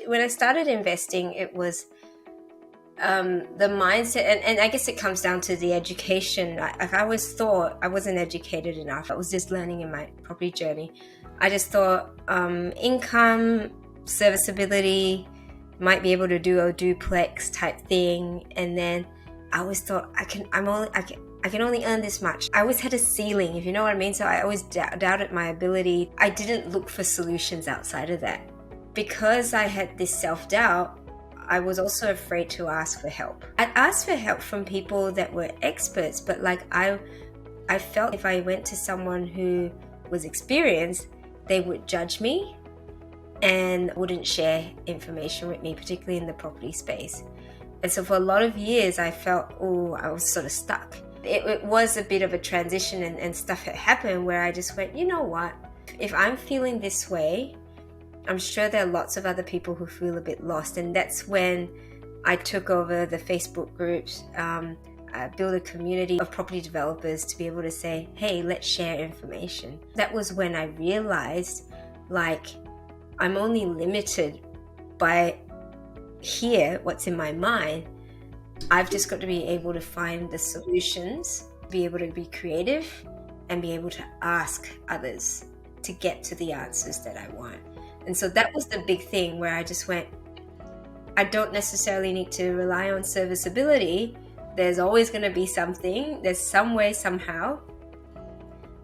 when I started investing, it was the mindset, and I guess it comes down to the education. I always thought I wasn't educated enough. I was just learning in my property journey. I just thought income, serviceability, might be able to do a duplex type thing, and then I always thought I can only earn this much. I always had a ceiling, if you know what I mean. So I always doubted my ability. I didn't look for solutions outside of that. Because I had this self-doubt, I was also afraid to ask for help. I asked for help from people that were experts, but like I felt if I went to someone who was experienced, they would judge me and wouldn't share information with me, particularly in the property space. And so for a lot of years, I felt, I was sort of stuck. It was a bit of a transition, and stuff had happened where I just went, you know what? If I'm feeling this way, I'm sure there are lots of other people who feel a bit lost. And that's when I took over the Facebook groups, build a community of property developers to be able to say, hey, let's share information. That was when I realized, like, I'm only limited by here, what's in my mind. I've just got to be able to find the solutions, be able to be creative, and be able to ask others to get to the answers that I want. And so that was the big thing where I just went, I don't necessarily need to rely on serviceability. There's always going to be something. There's some way, somehow,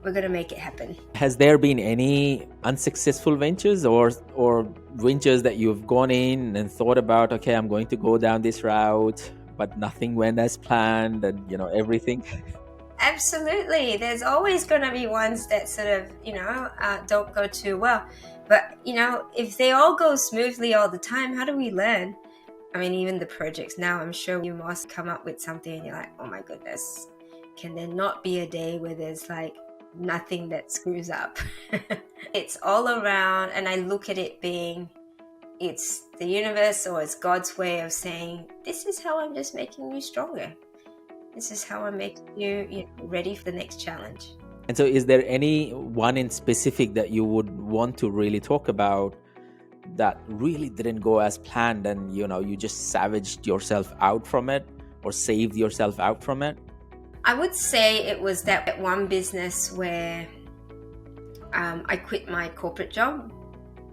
we're going to make it happen. Has there been any unsuccessful ventures or ventures that you've gone in and thought about, okay, I'm going to go down this route, but nothing went as planned and, everything? Absolutely. There's always going to be ones that sort of, don't go too well. But, if they all go smoothly all the time, how do we learn? I mean, even the projects now, I'm sure you must come up with something and you're like, oh my goodness, can there not be a day where there's like nothing that screws up? It's all around, and I look at it being, it's the universe or it's God's way of saying, this is how I'm just making you stronger. This is how I'm making you ready for the next challenge. And so is there any one in specific that you would want to really talk about that really didn't go as planned and, you just savaged yourself out from it or saved yourself out from it? I would say it was that one business where I quit my corporate job,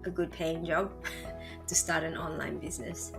a good paying job, to start an online business.